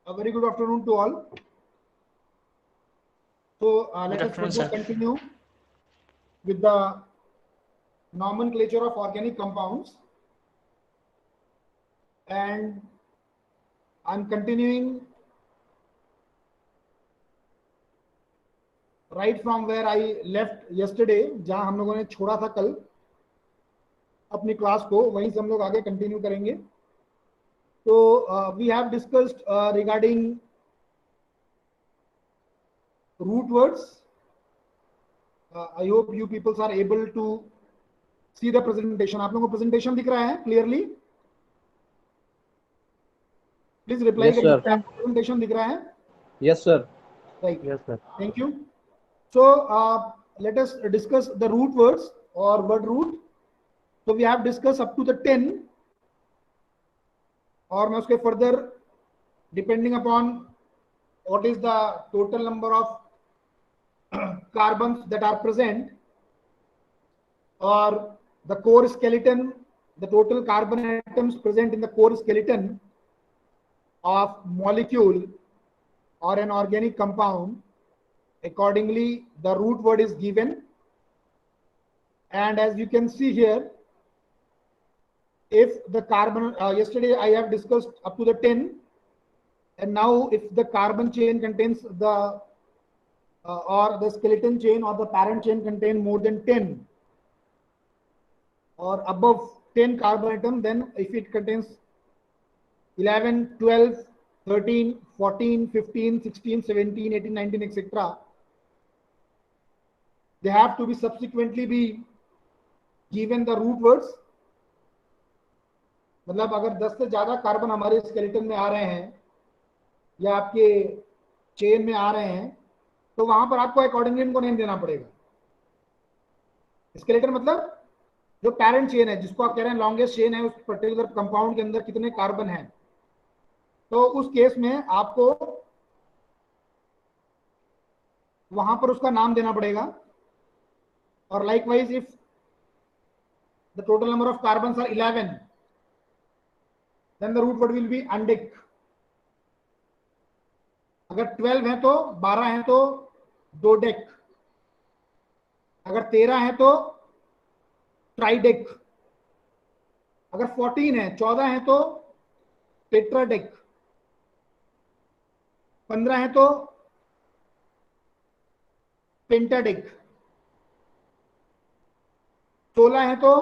A very good afternoon to all. So let Good us afternoon, further sir. continue with the nomenclature of organic compounds, and I'm continuing right from where I left yesterday, जहां हम लोगों ने छोड़ा था कल अपनी class को, वहीं से हम लोग आगे कंटिन्यू करेंगे. तो we have discussed regarding root words. I hope you people are able to see the presentation. आप लोगों को presentation दिख रहा है clearly? Please reply. Yes, sir. Presentation दिख रहा है? Yes, sir. Right. Yes, sir. Thank you. So let us discuss the root words or word root. So we have discussed up to the 10, और मैं उसके further depending upon what is the total number of carbons that are present, or the core skeleton, the total carbon atoms present in the core skeleton of molecule or an organic compound, accordingly the root word is given. And as you can see here, if the carbon, yesterday I have discussed up to the 10, and now if the carbon chain contains the or the skeleton chain or the parent chain contain more than 10 or above 10 carbon atom, then if it contains 11, 12, 13, 14, 15, 16, 17, 18, 19, etc., they have to be subsequently be given the root words. मतलब अगर 10 से ज्यादा carbon हमारे skeleton में आ रहे हैं या आपके चेन में आ रहे हैं, तो वहां पर आपको अकॉर्डिंगली इनको नेम देना पड़ेगा. स्केलेटन मतलब जो पैरेंट चेन है, जिसको आप कह रहे हैं लॉन्गेस्ट चेन है, उस पर्टिकुलर कंपाउंड के अंदर कितने कार्बन हैं, तो उस केस में आपको वहां पर उसका नाम देना पड़ेगा. और likewise if the total number of carbons are 11, then the root word will be undec. अगर 12 है तो 12 है तो डोडेक, अगर 13 है तो ट्राइडेक, अगर 14 है 14 है तो टेट्राडेक, 15 है तो पेंटाडेक, 16 है तो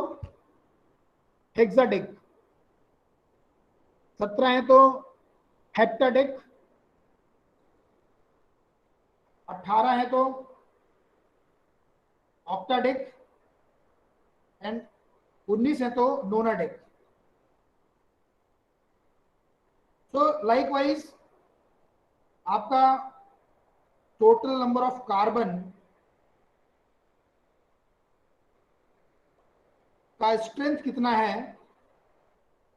हेक्साडेक, 17 है तो हेप्टाडेक, 18 है तो ऑक्टाडेक, एंड 19 है तो नोनाडेक. सो लाइकवाइज आपका टोटल नंबर ऑफ कार्बन का स्ट्रेंथ कितना है,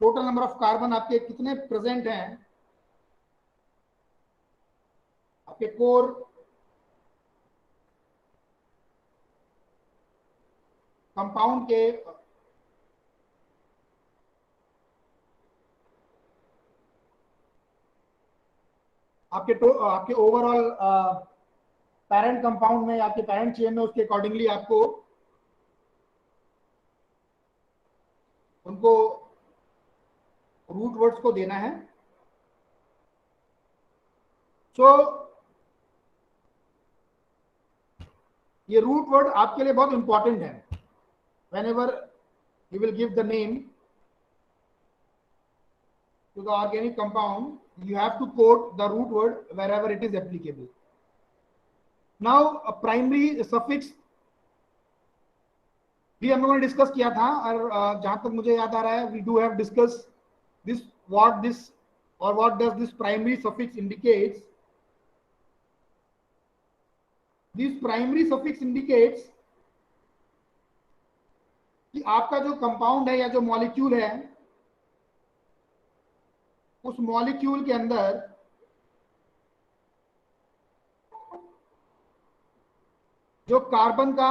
टोटल नंबर ऑफ कार्बन आपके कितने प्रेजेंट हैं आपके कोर कंपाउंड के आपके ओवरऑल पैरेंट कंपाउंड में, आपके पैरेंट चेन में, उसके अकॉर्डिंगली आपको उनको रूट वर्ड्स को देना है. सो ये रूट वर्ड आपके लिए बहुत इंपॉर्टेंट है. whenever you will give the name to the organic compound, you have to quote the root word wherever it is applicable. Now a primary suffix भी हम लोगों ने डिस्कस किया था, और जहां तक मुझे याद आ रहा है, we do have discussed this, what this or what does this primary suffix indicates. This primary suffix indicates कि आपका जो कंपाउंड है या जो मॉलिक्यूल है, उस मॉलिक्यूल के अंदर जो कार्बन का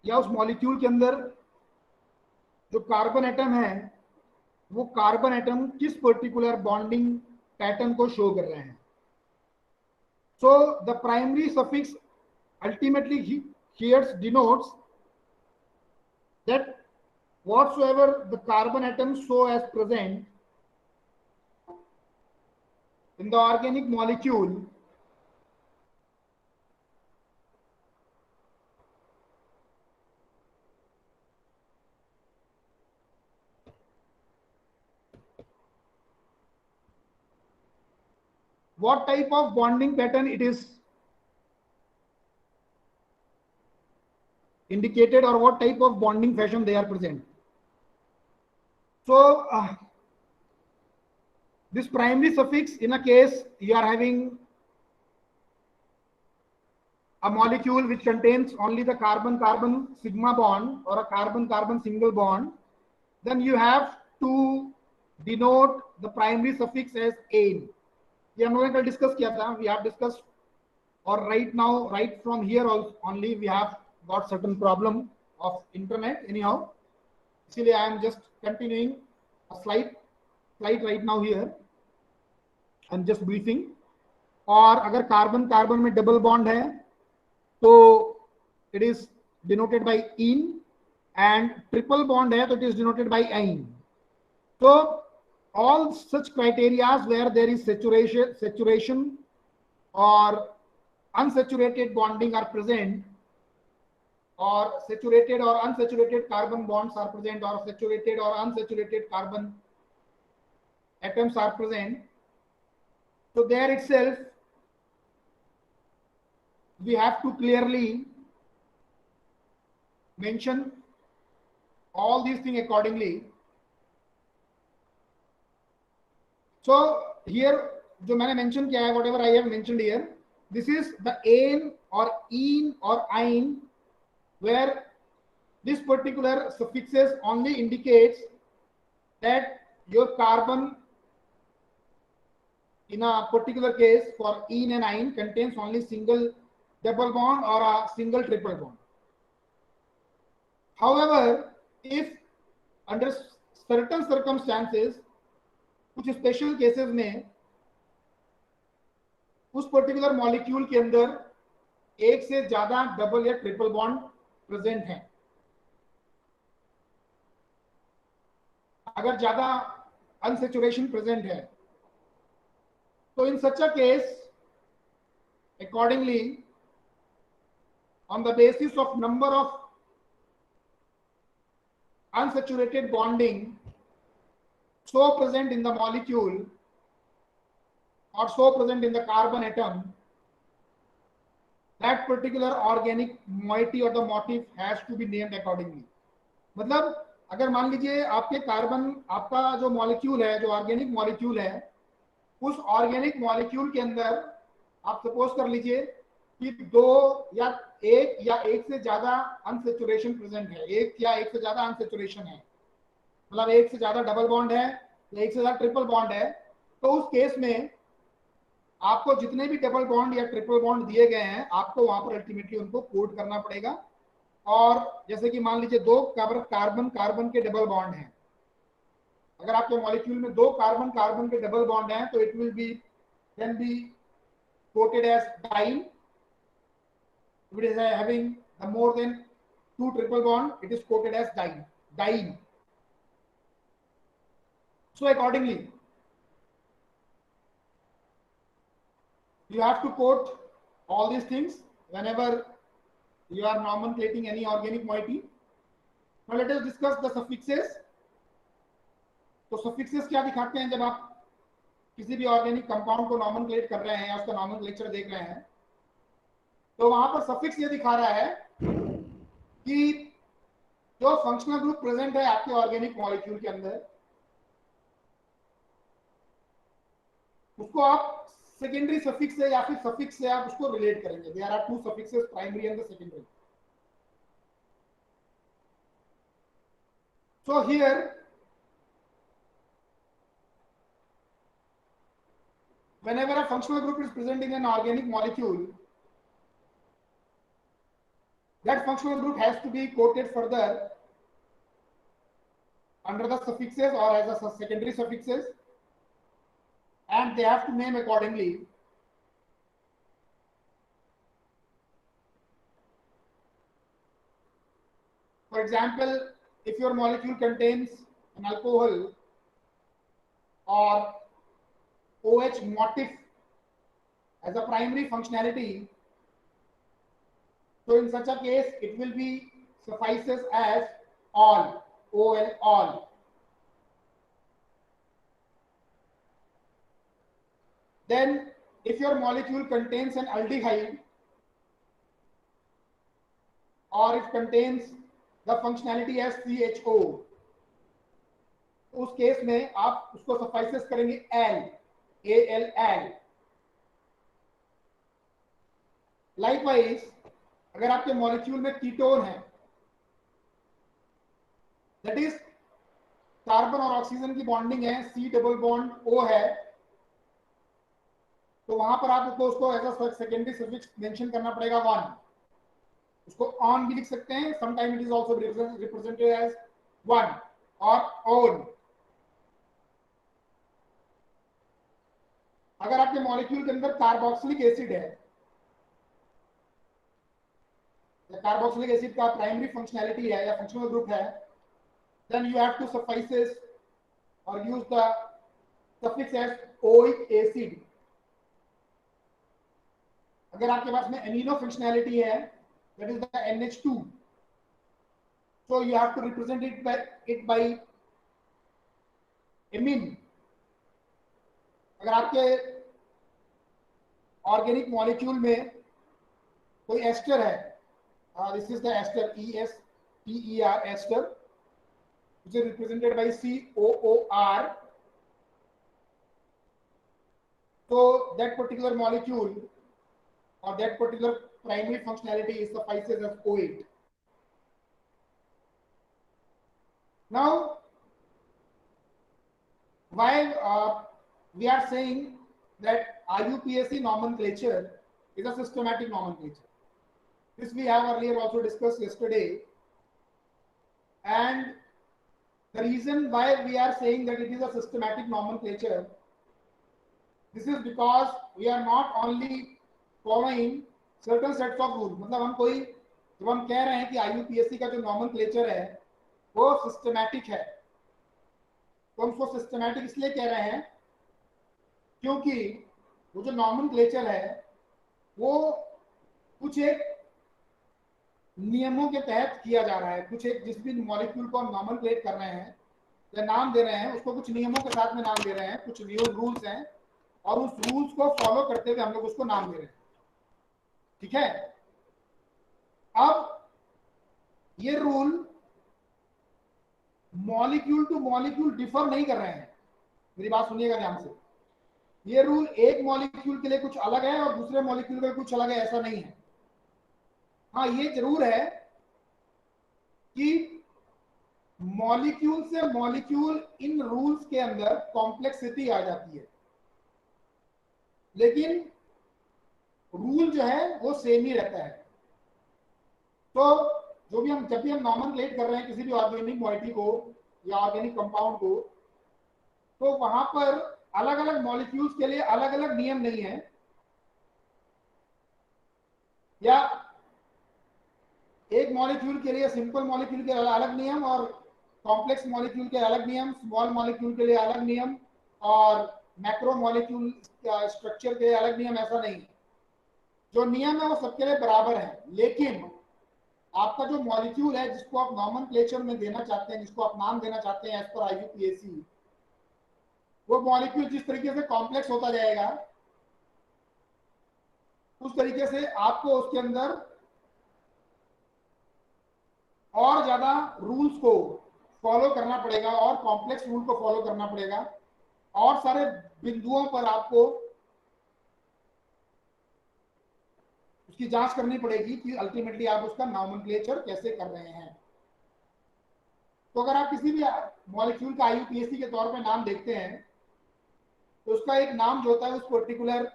या उस मॉलिक्यूल के अंदर जो कार्बन एटम है वो कार्बन एटम किस पर्टिकुलर बॉन्डिंग पैटर्न को शो कर रहे हैं. So the primary suffix ultimately here denotes that whatsoever the carbon atoms show as present in the organic molecule what type of bonding pattern it is indicated or what type of bonding fashion they are present. So this primary suffix, in a case you are having a molecule which contains only the carbon-carbon sigma bond or a carbon-carbon single bond, then you have to denote the primary suffix as ane. We have discussed kiya tha. We have discussed, or right now, right from here also, only we have got certain problem of internet. Anyhow, इसलिए I am just continuing a slide right now here. I am just briefing. और अगर carbon carbon में double bond है तो it is denoted by ene, and triple bond है तो it is denoted by ine. So all such criteria where there is saturation or unsaturated bonding are present, or saturated or unsaturated carbon bonds are present, or saturated or unsaturated carbon atoms are present. So there itself we have to clearly mention all these things accordingly. So here जो मैंने mention किया है, whatever I have mentioned here, this is the ane or ene or ine, where this particular suffixes only indicates that your carbon in a particular case for ene and ine contains only single double bond or a single triple bond. However, if under certain circumstances, कुछ special cases में उस particular molecule के अंदर एक से ज्यादा double या triple bond present है, अगर ज्यादा अनसेचुरेशन प्रेजेंट है, तो in such a case accordingly on the basis of number of unsaturated bonding so present in the molecule or so present in the carbon atom, that particular organic moiety or the motif has to be named accordingly. मतलब अगर मान लीजिए आपके carbon, आपका जो molecule है, जो organic molecule है, उस ऑर्गेनिक मॉलिक्यूल के अंदर आप सपोज कर लीजिए कि दो या एक से ज्यादा अनसेचुरेशन प्रेजेंट है, एक या एक से ज्यादा अनसेचुरेशन है, मतलब एक से ज्यादा डबल बॉन्ड है या एक से ज्यादा ट्रिपल बॉन्ड है, तो उस केस में आपको जितने भी डबल बॉन्ड या ट्रिपल बॉन्ड दिए गए हैं, आपको वहां पर अल्टीमेटली उनको कोड करना पड़ेगा. और जैसे कि मान लीजिए दो कार्बन कार्बन के डबल बॉन्ड हैं, अगर आपके मॉलिक्यूल में दो कार्बन कार्बन के डबल बॉन्ड हैं, तो it will be then be quoted as diene. If it is having more than two triple bond, it is quoted as diene. So accordingly, you have to quote all these things whenever you are nomenclating any organic moiety. Now let us discuss the suffixes. तो suffixes क्या दिखाते हैं जब आप किसी भी organic compound को नॉमेनक्लेट कर रहे हैं या उसका नॉमेनक्लेचर देख रहे हैं, तो वहां पर सफिक्स ये दिखा रहा है कि जो फंक्शनल ग्रुप प्रेजेंट है आपके ऑर्गेनिक मॉलिक्यूल के अंदर, उसको आप सेकेंडरी सफिक्स से या फिर सफिक्स से आप उसको रिलेट करेंगे. There are two suffixes, primary and the secondary. So here whenever a functional group is present in an organic molecule, that functional group has to be quoted further under the suffixes or as a secondary suffixes, and they have to name accordingly. For example, if your molecule contains an alcohol or OH motif as a primary functionality, so in such a case it will be suffices as all, OL, all. Then if your molecule contains an aldehyde or it contains the functionality as CHO, उस case में आप उसको सफाइसेस करेंगे L, AL. Likewise अगर आपके molecule में ketone है, that is carbon और ऑक्सीजन की बॉन्डिंग है, C डबल बॉन्ड O है, तो वहां पर आपको उसको as a secondary suffix mention करना पड़ेगा 1. उसको ऑन भी लिख सकते हैं, sometime it is also represented as 1 और ऑन. अगर आपके मॉलिक्यूल के अंदर कार्बोक्सिलिक एसिड है, कार्बोक्सिलिक एसिड का प्राइमरी फंक्शनैलिटी है या फंक्शनल ग्रुप है, then you have to suffices or use the suffix as oic acid. अगर आपके पास में एमिनो फंक्शनैलिटी है, that is the NH2, so you have to represent it by amine. अगर आपके ऑर्गेनिक मॉलिक्यूल में कोई एस्टर है, this is the ester, ESTER, ester, which is represented by COOR. So that particular molecule or that particular primary functionality is suffices as OH. Now, why we are saying that IUPAC nomenclature is a systematic nomenclature? This we have earlier also discussed yesterday, and the reason why we are saying that it is a systematic nomenclature, this is because we are not only following certain sets of rules. मतलब हम कोई जब हम कह रहे हैं कि IUPAC का जो nomenclature है वो systematic है, तो हम उसको systematic इसलिए कह रहे हैं क्योंकि वो जो nomenclature है वो कुछ एक नियमों के तहत किया जा रहा है. कुछ एक जिस भी मॉलिक्यूल को हम नॉमेनक्लेट कर रहे हैं या नाम दे रहे हैं उसको कुछ नियमों के साथ में नाम दे रहे हैं, कुछ रूल्स हैं और उस रूल्स को फॉलो करते हुए हम लोग उसको नाम दे रहे हैं. ठीक है, अब ये rule molecule two molecule differ नहीं कर रहे हैं. मेरी बात सुनिएगा ध्यान से. ये रूल एक मॉलिक्यूल के लिए कुछ अलग है और दूसरे मॉलिक्यूल के लिए कुछ अलग है, ऐसा नहीं है. हाँ, ये जरूर है कि मॉलिक्यूल से मॉलिक्यूल इन रूल्स के अंदर कॉम्प्लेक्सिटी आ जाती है, लेकिन रूल जो है वो सेम ही रहता है. तो जो भी हम जब भी हम नॉमेनक्लेट कर रहे हैं किसी भी ऑर्गेनिक मॉइटी को या ऑर्गेनिक कंपाउंड को, तो वहां पर अलग अलग मॉलिक्यूल्स के लिए अलग अलग नियम नहीं है, या एक मॉलिक्यूल के लिए सिंपल मॉलिक्यूल के अलग नियम और कॉम्प्लेक्स मॉलिक्यूल के अलग नियम, स्मॉल मॉलिक्यूल के लिए अलग नियम और मैक्रो मॉलिक्यूल स्ट्रक्चर के अलग नियम. ऐसा नहीं. जो नियम है वो सबके लिए बराबर है, लेकिन आपका जो मॉलिक्यूल है जिसको आप नॉमेनक्लेचर में देना चाहते हैं, जिसको आप नाम देना चाहते हैं एज पर IUPAC, वो मॉलिक्यूल जिस तरीके से कॉम्प्लेक्स होता जाएगा उस तरीके से आपको उसके अंदर और ज्यादा रूल्स को फॉलो करना पड़ेगा और कॉम्प्लेक्स रूल को फॉलो करना पड़ेगा और सारे बिंदुओं पर आपको उसकी जांच करनी पड़ेगी कि अल्टीमेटली आप उसका नॉमेनक्लेचर कैसे कर रहे हैं. तो अगर आप किसी भी मॉलिक्यूल का IUPAC के तौर पे नाम देखते हैं तो उसका एक नाम जो होता है उस पर्टिकुलर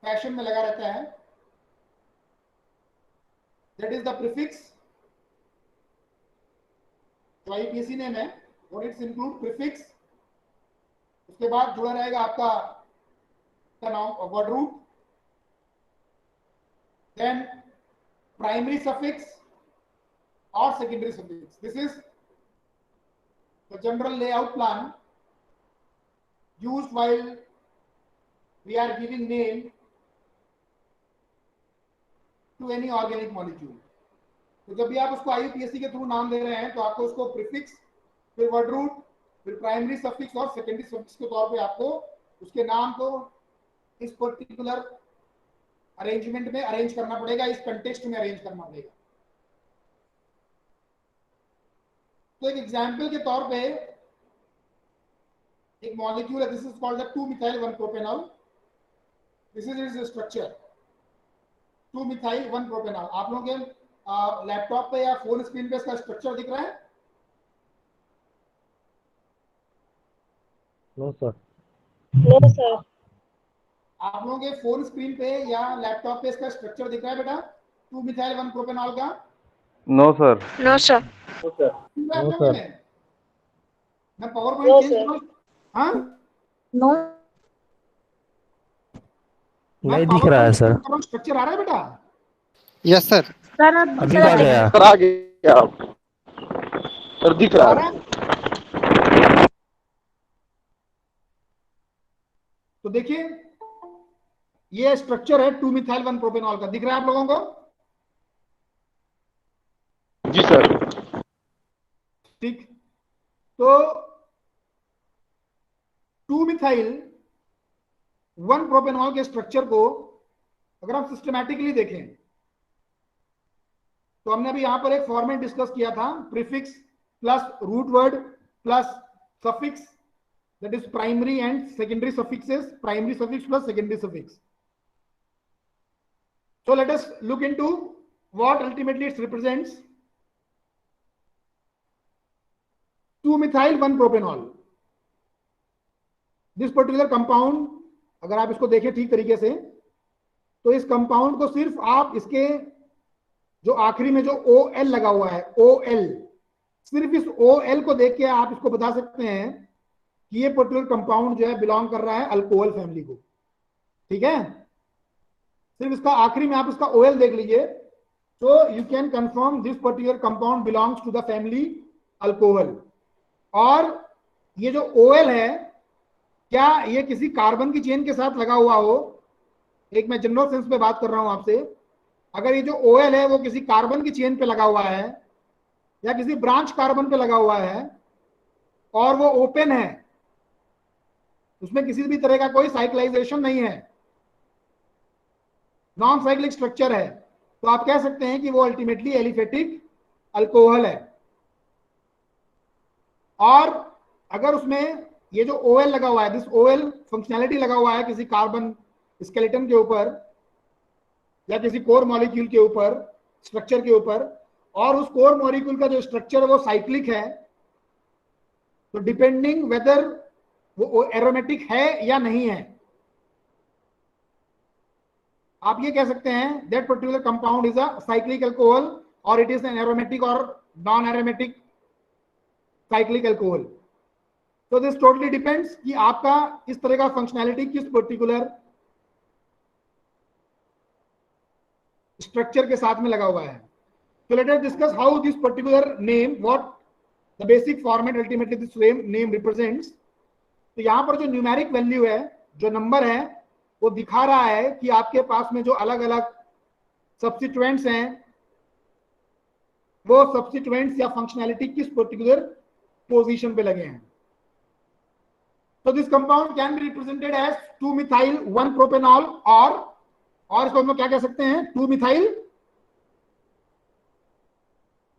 फैशन में लगा रहता है. That is the prefix जो IUPAC नेम है और इट्स इंक्लूड प्रीफिक्स, उसके बाद जुड़ा रहेगा आपका noun word root, then primary suffix और secondary suffix. This is the general layout plan used while we are giving name to any organic molecule. तो जब भी आप उसको IUPAC के थ्रू नाम दे रहे हैं तो आपको उसको प्रीफिक्स, फिर वर्ड रूट, फिर प्राइमरी सफिक्स और सेकेंडरी सफिक्स के तौर पे आपको उसके नाम को इस पर्टिकुलर अरेंजमेंट में अरेंज करना पड़ेगा, इस कंटेक्स्ट में अरेंज करना पड़ेगा. तो एक एग्जांपल के तौर पे एक मॉलिक्यूल है, this is called the 2-methyl-1-propanol. This is its structure 2-methyl-1-propanol. आप लोगों के लैपटॉप पे या फोन स्क्रीन पे इसका स्ट्रक्चर दिख रहा है? No sir. No sir. आप लोगों के फोन स्क्रीन पे या लैपटॉप पे इसका स्ट्रक्चर दिख रहा है बेटा 2-methyl-1-propanol का? No sir. No sir. No sir. मैं पावर पॉइंट चेंज करूं? हाँ, नो. नहीं दिख रहा है सर. स्ट्रक्चर आ रहा है बेटा? Yes sir. सर अभी आ गया. सर आ गया सर, दिख रहा है. तो देखिए ये स्ट्रक्चर है 2-methyl-1-propanol का, दिख रहा है आप लोगों को? जी सर. ठीक. तो 2-methyl-1-propanol के स्ट्रक्चर को अगर हम सिस्टमैटिकली देखें तो हमने अभी यहां पर एक फॉर्मेट डिस्कस किया था, prefix plus root word plus suffix, that is primary and secondary suffixes, primary suffix plus secondary suffix. So let us look into what ultimately it represents. 2-methyl-1-propanol. This particular compound, अगर आप इसको देखें ठीक तरीके से तो इस कंपाउंड को सिर्फ आप इसके जो आखिरी में जो OL लगा हुआ है, OL, सिर्फ इस OL को देख के आप इसको बता सकते हैं कि ये पर्टिकुलर कंपाउंड जो है बिलोंग कर रहा है अल्कोहल फैमिली को. ठीक है, सिर्फ इसका आखिरी में आप इसका OL देख लीजिए तो you can confirm this particular compound belongs to the family alcohol. और ये जो OL है, क्या ये किसी कार्बन की चेन के साथ लगा हुआ हो? एक मैं जनरल सेंस पे बात कर रहा हूं आपसे. अगर ये जो OL है वो किसी कार्बन की चेन पे लगा हुआ है या किसी ब्रांच कार्बन पे लगा हुआ है और वो ओपन है, उसमें किसी भी तरह का कोई साइक्लाइजेशन नहीं है, नॉन साइक्लिक स्ट्रक्चर है, तो आप कह सकते हैं कि वो अल्टीमेटली एलिफेटिक अल्कोहल है. और अगर उसमें ये जो OL लगा हुआ है, दिस OL फंक्शनैलिटी लगा हुआ है किसी कार्बन स्केलेटन के ऊपर या किसी कोर मॉलिक्यूल के ऊपर, स्ट्रक्चर के ऊपर, और उस कोर मॉलिक्यूल का जो स्ट्रक्चर है वो साइक्लिक है, तो डिपेंडिंग वेदर वो एरोमेटिक है या नहीं है, आप ये कह सकते हैं that particular compound is a cyclic alcohol और इट इज एन एरोमेटिक और नॉन एरोमेटिक साइक्लिक अल्कोहल. तो दिस टोटली डिपेंड्स कि आपका इस तरह का फंक्शनैलिटी किस पर्टिकुलर स्ट्रक्चर के साथ में लगा हुआ है. So let us discuss how this particular name, what the basic format ultimately this name represents. तो यहाँ पर जो न्यूमेरिक वैल्यू है, जो नंबर है, वो दिखा रहा है कि आपके पास में जो अलग अलग सब्स्टिट्यूएंट्स हैं वो सब्स्टिट्यूएंट्स या फंक्शनैलिटी किस पर्टिकुलर पोजीशन पे लगे हैं. So this compound can be represented as 2-methyl-1-propanol और इसको हम लोग क्या कह सकते हैं, 2-methyl,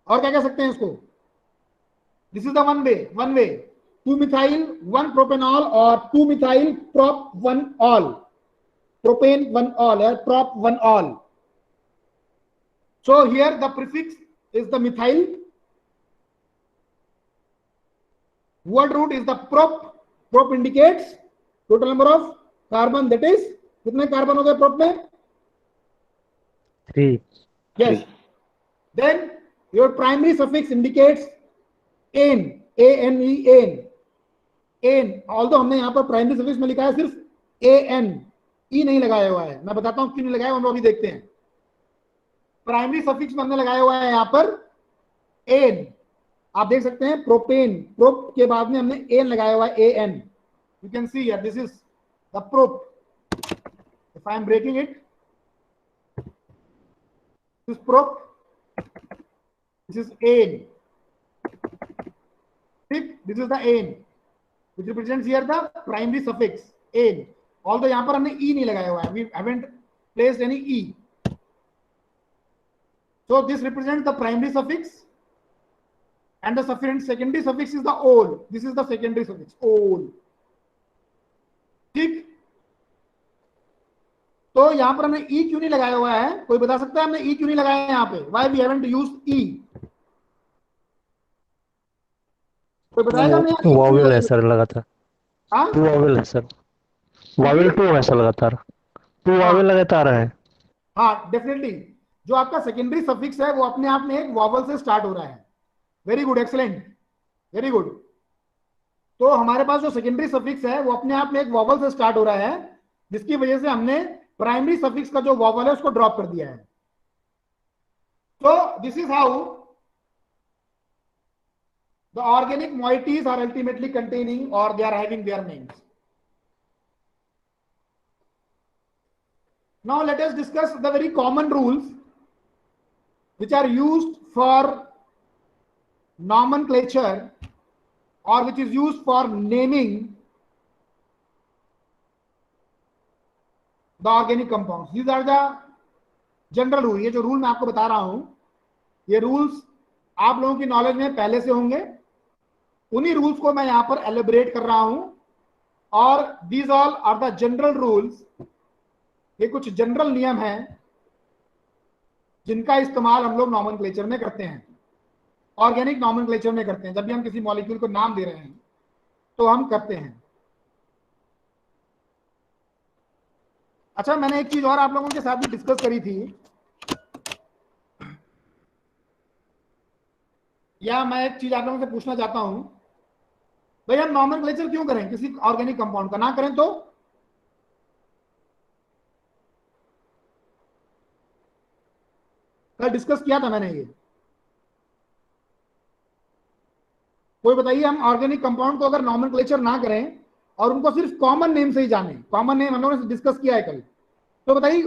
और क्या कह सकते हैं इसको, this is the one way 2-methyl-1-propanol और 2-methyl-prop-1-ol, propane 1-ol or prop-1-ol. So here the prefix is the methyl, word root is the prop indicates total number of carbon, that is कितने carbon हो गए prop में? 3. Yes. Then your primary suffix indicates ane, A N E, ane, ane, although हमने यहाँ पर primary suffix में लिखा है सिर्फ ए एन, ई नहीं लगाया हुआ है। मैं बताता हूं क्यों नहीं लगाया, हम अभी देखते हैं। प्राइमरी सफिक्स में हमने लगाया हुआ है यहाँ पर एन, आप देख सकते हैं प्रोपेन, प्रोप के बाद में हमने एन लगाया हुआ है, A N. You can see here this is the prop. If I am breaking it, this prop, this is an, ठीक, this is the an which represents here the primary suffix an, although यहाँ पर हमने e नहीं लगाया हुआ है, we haven't placed any e, so this represents the primary suffix and the secondary suffix is the ol, this is the secondary suffix ol, ठीक। तो यहां पर हमने ई क्यों नहीं लगाया हुआ है, कोई बता सकता है हमने ई क्यों नहीं लगाया है यहाँ पे, व्हाई वी हैवंट यूज्ड ई, कोई बताएगा हमें? वॉवेल है सर लगातार, हाँ टू वॉवेल है सर, वॉवेल टू है सर लगातार, टू हाँ वॉवेल लगातार है। हाँ डेफिनेटली, जो आपका सेकेंडरी सफिक्स है वो अपने आप में एक वॉवल से स्टार्ट हो रहा है। Very good, excellent, very good. तो हमारे पास जो सेकेंडरी सफिक्स है वो अपने आप में एक वॉवल से स्टार्ट हो रहा है, जिसकी वजह से हमने प्राइमरी सफिक्स का जो वॉवल है उसको ड्रॉप कर दिया है। तो this is how the organic moieties are ultimately containing or they are having their names. Now let us discuss the very common rules which are used for nomenclature or which is used for naming the organic compounds. These are the general rule. ये जो rule मैं आपको बता रहा हूं, ये rules आप लोगों की नॉलेज में पहले से होंगे, उन्हीं रूल्स को मैं यहां पर एलिब्रेट कर रहा हूं। और these all are the general rules, ये कुछ जनरल नियम हैं जिनका इस्तेमाल हम लोग नॉमेनक्लेचर में करते हैं, ऑर्गेनिक नॉमेनक्लेचर में करते हैं। जब भी हम किसी मॉलिक्यूल को नाम दे रहे हैं तो हम करते हैं। अच्छा, मैंने एक चीज और आप लोगों के साथ भी डिस्कस करी थी, या मैं एक चीज आप लोगों से पूछना चाहता हूं, भाई हम नॉमेनक्लेचर क्यों करें किसी ऑर्गेनिक कंपाउंड का, ना करें तो? कल डिस्कस किया था मैंने ये, कोई बताइए, हम ऑर्गेनिक कंपाउंड को अगर नॉमेनक्लेचर ना करें और उनको सिर्फ कॉमन नेम से ही जाने, कॉमन नेम हम लोगों ने डिस्कस किया है कल, तो बताइए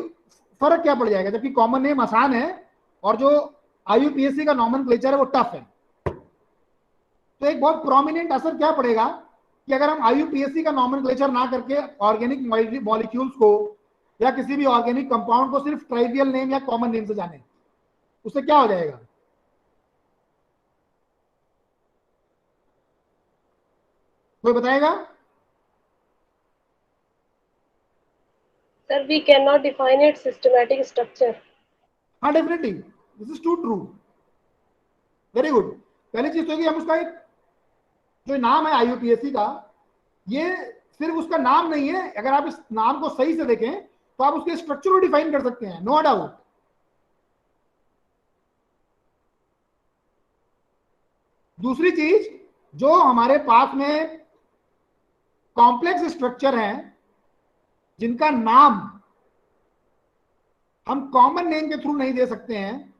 फर्क क्या पड़ जाएगा? जबकि कॉमन नेम आसान है और जो आईयूपीएससी का नॉमेनक्लेचर है वो टफ है, तो एक बहुत प्रोमिनेंट असर क्या पड़ेगा कि अगर हम आईयूपीएससी का नॉमेनक्लेचर ना करके ऑर्गेनिक मॉलिक्यूल्स को या किसी भी ऑर्गेनिक कंपाउंड को सिर्फ ट्राइवियल नेम या कॉमन नेम से जाने, उससे क्या हो जाएगा? कोई बताएगा? Sir, we cannot define its systematic structure. हाँ definitely, this is too true, very good. पहली चीज तो कि हम उसका एक जो नाम है आईयूपीएससी का, ये सिर्फ उसका नाम नहीं है, अगर आप इस नाम को सही से देखें तो आप उसके स्ट्रक्चर को डिफाइन कर सकते हैं, नो डाउट। दूसरी चीज, जो हमारे पास में कॉम्प्लेक्स स्ट्रक्चर हैं जिनका नाम हम कॉमन नेम के थ्रू नहीं दे सकते हैं,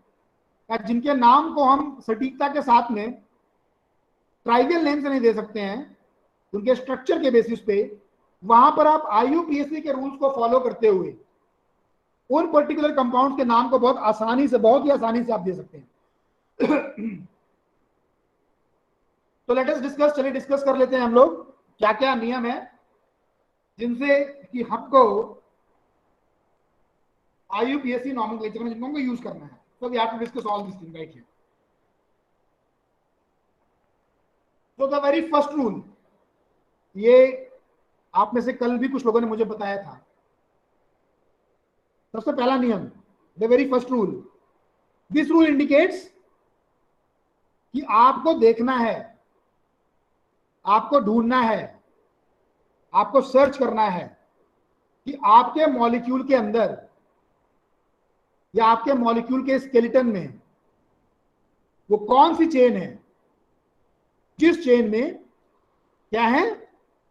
या जिनके नाम को हम सटीकता के साथ में ट्राइवियल नेम से नहीं दे सकते हैं, उनके स्ट्रक्चर के बेसिस पे, वहां पर आप आईयूपीएससी के रूल्स को फॉलो करते हुए उन पर्टिकुलर कंपाउंड्स के नाम को बहुत आसानी से, बहुत ही आसानी से आप दे सकते हैं। तो लेट अस डिस्कस, चलिए डिस्कस कर लेते हैं हम लोग क्या क्या नियम है जिनसे कि हमको आईयूपीएससी नॉमेनक्लेचर में जिनको यूज करना है। So we have to discuss all these things right here. So the very first rule, ये आप में से कल भी कुछ लोगों ने मुझे बताया था। सबसे पहला नियम, the very first rule, this rule indicates कि आपको देखना है, आपको ढूंढना है, आपको सर्च करना है कि आपके मॉलिक्यूल के अंदर या आपके मॉलिक्यूल के स्केलेटन में वो कौन सी चेन है जिस चेन में क्या है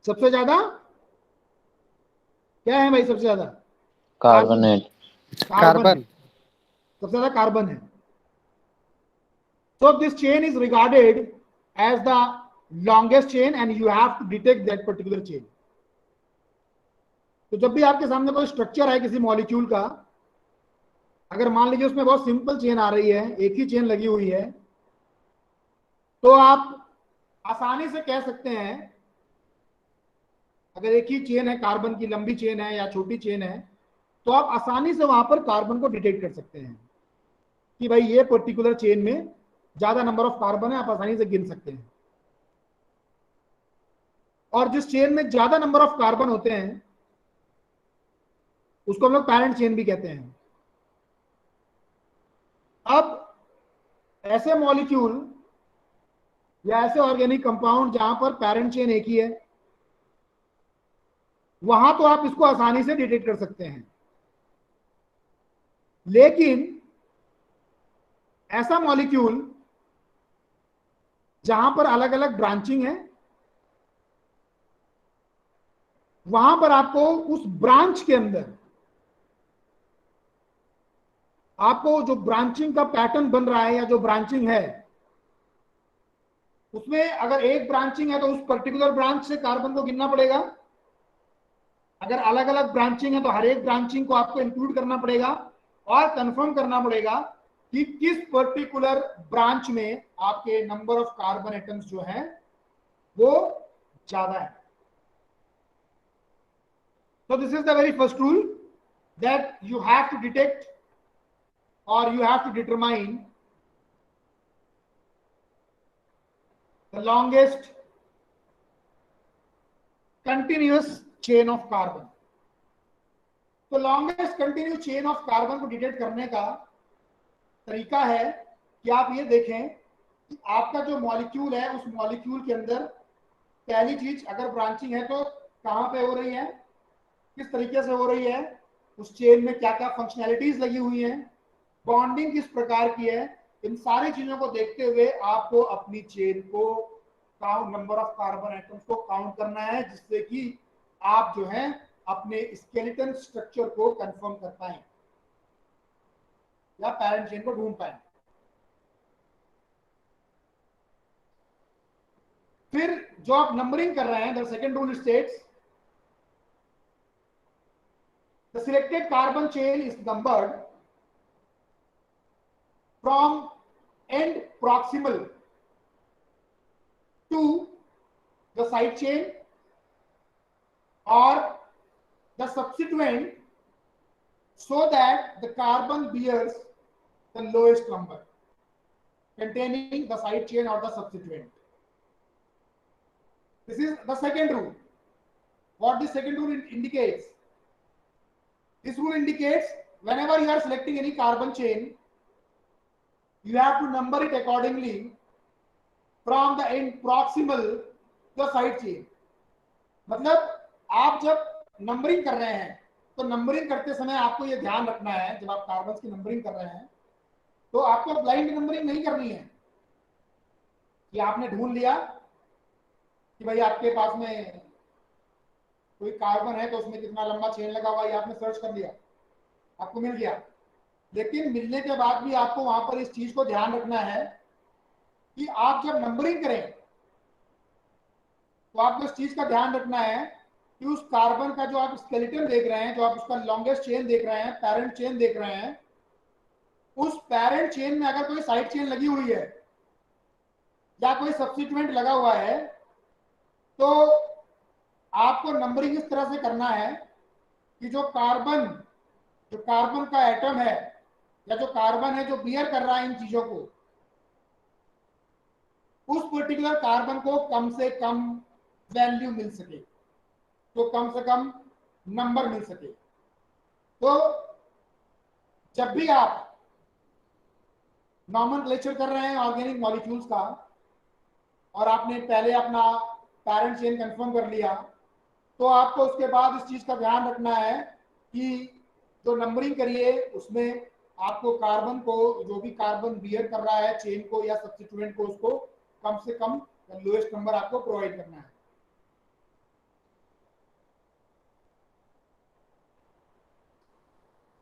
सबसे ज्यादा, क्या है भाई सबसे ज्यादा? कार्बोनेट। कार्बन। सबसे ज्यादा कार्बन है. So this chain is regarded as the longest chain and you have to detect that particular chain. तो जब भी आपके सामने कोई स्ट्रक्चर है किसी मॉलिक्यूल का, अगर मान लीजिए उसमें बहुत सिंपल चेन आ रही है, एक ही चेन लगी हुई है, तो आप आसानी से कह सकते हैं, अगर एक ही चेन है, कार्बन की लंबी चेन है या छोटी चेन है, तो आप आसानी से वहां पर कार्बन को डिटेक्ट कर सकते हैं कि भाई ये पर्टिकुलर चेन में ज्यादा नंबर ऑफ कार्बन है, आप आसानी से गिन सकते हैं. और जिस चेन में ज्यादा नंबर ऑफ कार्बन होते हैं उसको हम लोग पैरेंट चेन भी कहते हैं. अब ऐसे मॉलिक्यूल या ऐसे ऑर्गेनिक कंपाउंड जहां पर पैरेंट चेन एक ही है, वहां तो आप इसको आसानी से डिटेक्ट कर सकते हैं. लेकिन ऐसा मॉलिक्यूल जहां पर अलग अलग ब्रांचिंग है, वहां पर आपको उस ब्रांच के अंदर आपको जो ब्रांचिंग का पैटर्न बन रहा है या जो ब्रांचिंग है उसमें अगर एक ब्रांचिंग है तो उस पर्टिकुलर ब्रांच से कार्बन को गिनना पड़ेगा. अगर अलग अलग ब्रांचिंग है तो हर एक ब्रांचिंग को आपको इंक्लूड करना पड़ेगा और कंफर्म करना पड़ेगा कि किस पर्टिकुलर ब्रांच में आपके नंबर ऑफ कार्बन एटम्स जो है वो ज्यादा है. So this is the very first rule that you have to detect or you have to determine the longest continuous chain of carbon. तो longest continuous chain of carbon को detect करने का तरीका है कि आप ये देखें कि आपका जो मॉलिक्यूल है उस मॉलिक्यूल के अंदर पहली चीज, अगर ब्रांचिंग है तो कहां पे हो रही है, किस तरीके से हो रही है, उस चेन में क्या क्या फंक्शनैलिटीज लगी हुई हैं, बॉन्डिंग किस प्रकार की है. इन सारी चीजों को देखते हुए आपको अपनी चेन को count, number of carbon atoms को काउंट करना है, जिससे कि आप जो है अपने स्केलेटन स्ट्रक्चर को कंफर्म कर पाए या पैरेंट चेन को ढूंढ पाए. फिर जो आप नंबरिंग कर रहे हैं, the second rule states the selected carbon chain is numbered from end proximal to the side chain or the subsequent, so that the carbon bears the lowest number containing the side chain or the subsequent. This is the second rule. What this second rule indicates? This rule indicates whenever you are selecting any carbon chain, you have to number it accordingly from the end proximal to the side chain. मतलब आप जब numbering कर रहे हैं तो numbering करते समय आपको ये ध्यान रखना है, जब आप कार्बन की नंबरिंग कर रहे हैं तो आपको ब्लाइंड नंबरिंग नहीं करनी है कि आपने ढूंढ लिया कि भाई आपके पास में कोई कार्बन है तो उसमें कितना लंबा चेन लगा हुआ है, आपने सर्च कर लिया, आपको मिल गया. लेकिन मिलने के बाद भी आपको वहां पर इस चीज को ध्यान रखना है कि आप जब नंबरिंग करें तो आपको इस चीज का ध्यान रखना है कि उस कार्बन का जो आप स्केलेटन देख रहे हैं, जो आप उसका लॉन्गेस्ट चेन देख रहे हैं, पैरेंट चेन देख रहे हैं, उस पैरेंट चेन में अगर कोई साइड चेन लगी हुई है या कोई सब्स्टिट्यूएंट लगा हुआ है तो आपको नंबरिंग इस तरह से करना है कि जो कार्बन का एटम है या जो कार्बन है जो बियर कर रहा है इन चीजों को, उस पर्टिकुलर कार्बन को कम से कम वैल्यू मिल सके, तो कम से कम नंबर मिल सके. तो जब भी आप नॉमेनक्लेचर कर रहे हैं ऑर्गेनिक मॉलिक्यूल्स का और आपने पहले अपना पैरेंट चेन कंफर्म कर लिया, तो आपको उसके बाद इस चीज का ध्यान रखना है कि जो नंबरिंग करिए उसमें आपको कार्बन को, जो भी कार्बन बियर कर रहा है चेन को या सब्स्टिट्यूएंट को, उसको कम से कम लोएस्ट नंबर आपको प्रोवाइड करना है।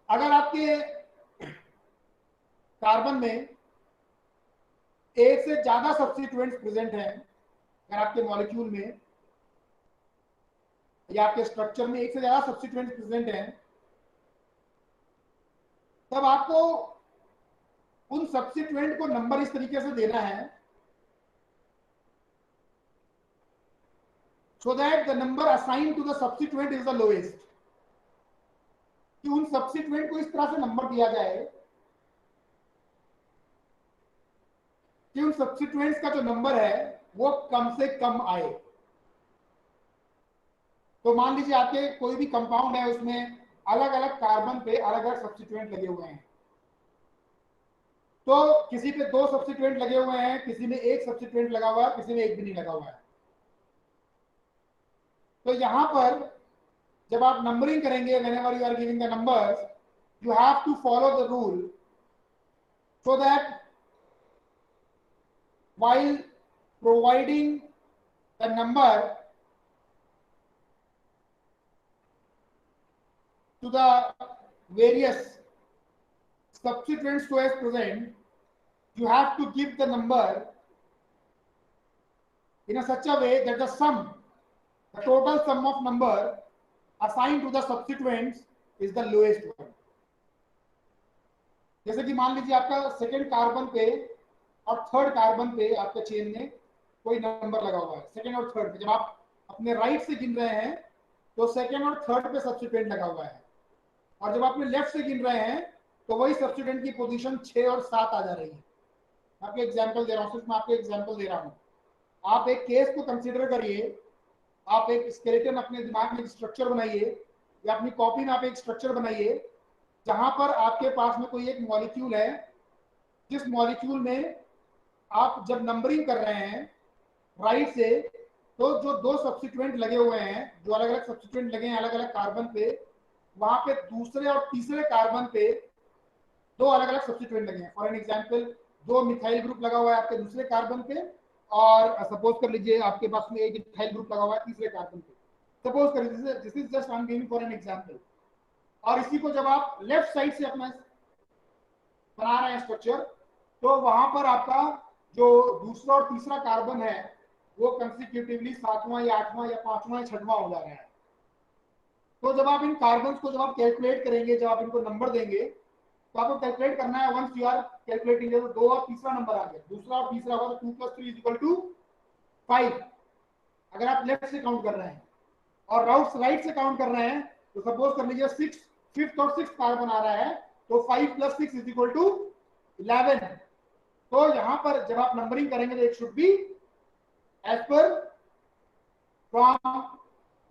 अगर आपके कार्बन में एक से ज्यादा सब्स्टिट्यूएंट्स प्रेजेंट हैं, अगर आपके मॉलिक्यूल में या आपके स्ट्रक्चर में एक से ज्यादा सब्स्टिट्यूएंट्स प्रेजेंट हैं, तब आपको उन सब्स्टिट्यूएंट को नंबर इस तरीके से देना है so that the number assigned to the substituent is the lowest, कि उन सब्स्टिट्यूएंट को इस तरह से नंबर दिया जाए कि उन सब्स्टिट्यूएंट्स का जो नंबर है वो कम से कम आए। तो मान लीजिए आपके कोई भी कंपाउंड है, उसमें अलग अलग कार्बन पे अलग अलग सब्स्टिट्यूएंट लगे हुए हैं, तो किसी पे 2 सब्स्टिट्यूएंट लगे हुए हैं, किसी में 1 सब्स्टिट्यूएंट लगा हुआ है, किसी में 1 भी नहीं लगा हुआ है। तो यहां पर जब आप नंबरिंग करेंगे, whenever you are giving the numbers, you have to follow the rule so that while providing the number to the various substituents who is present, you have to give the number in a such a way that the total sum of number assigned to the substituents is the lowest one. जैसे कि मान लीजिए आपका second carbon पे और third carbon पे आपके chain में कोई नंबर लगा हुआ है, सेकेंड और थर्ड पे। जब आप अपने राइट से गिन रहे हैं तो सेकेंड और थर्ड पे सब्स्टिट्यूएंट लगा हुआ है, और जब आपने लेफ्ट से गिन रहे हैं तो वही सब्स्टिट्यूएंट की पोजीशन 6 और 7 आ जा रही है। आपके एग्जांपल दे रहा हूं, सिर्फ मैं आपको एग्जांपल दे रहा हूं। आप एक केस को कंसीडर करिए, आप एक स्केलेटन अपने दिमाग में स्ट्रक्चर बनाइए या अपनी कॉपी में आप एक स्ट्रक्चर बनाइए जहां पर आपके पास में कोई एक मॉलिक्यूल है, जिस मॉलिक्यूल में आप जब नंबरिंग कर रहे हैं राइट से, तो जो 2 सब्स्टिट्यूएंट लगे हुए हैं, जो अलग अलग सब्स्टिट्यूएंट लगे हैं अलग अलग कार्बन पे, वहां पे दूसरे और तीसरे कार्बन पे 2 अलग अलग सब्स्टिट्यूएंट लगे हैं। For an example 2 methyl group लगा हुआ है आपके दूसरे कार्बन पे, और सपोज कर लीजिए आपके पास में एक इथाइल ग्रुप लगा हुआ है तीसरे कार्बन पे। सपोज कर लीजिए, this is just I am giving for an example. और इसी को जब आप लेफ्ट साइड से अपना बना रहे हैं स्ट्रक्चर, तो वहां पर आपका जो दूसरा और तीसरा कार्बन है वो कंसेक्यूटिवली 7वां या 8वां या 5वां या 6वां हो जा रहा है। तो जब आप इन कार्बन्स को जब आप कैलकुलेट करेंगे, जब आप इनको नंबर देंगे, तो आपको कैलकुलेट करना है। वंस यू आर कैलकुलेटिंग, तो 2 और तीसरा नंबर आ गया, दूसरा और तीसरा होगा तो 2 + 3 = 5 अगर आप लेफ्ट से काउंट कर रहे हैं, और राइट से काउंट कर रहे हैं तो सपोज कर लीजिए 5th और 6th कार्बन आ रहा है, तो 5 + 6 = 11। तो यहां पर जब आप नंबरिंग करेंगे तो it should be as per from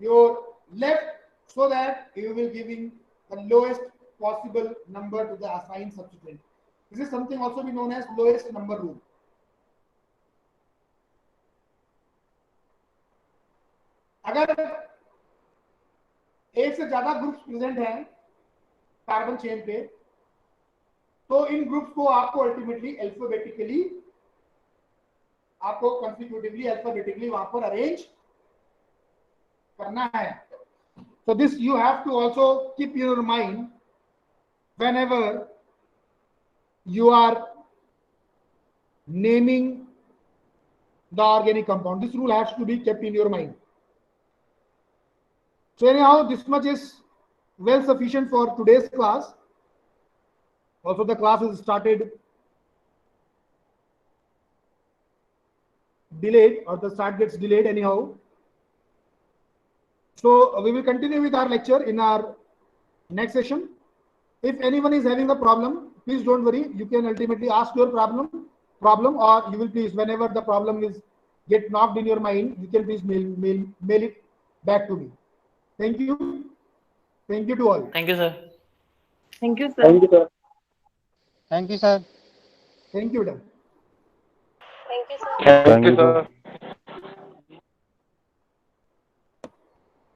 your left, so that you will giving the lowest possible number to the assigned substituent. This is something also be known as lowest number rule. अगर एक से ज्यादा groups present हैं carbon chain पे, तो इन groups को आपको ultimately alphabetically, आपको कंसेक्यूटिवली अल्फाबेटिकली वहां पर अरेंज करना है। So this you have to also keep in your mind whenever you are naming the organic compound. This rule has to be kept in your mind. So anyhow, this much is well sufficient for today's class. Also the class is started delayed, or the start gets delayed anyhow. So we will continue with our lecture in our next session. If anyone is having a problem, please don't worry. You can ultimately ask your problem, or you will please, whenever the problem is get knocked in your mind, you can please mail it back to me. Thank you. Thank you to all. Thank you, sir. Thank you, sir. Thank you, sir. Thank you, sir. Thank you, madam. Thank you, sir. Thank you, sir.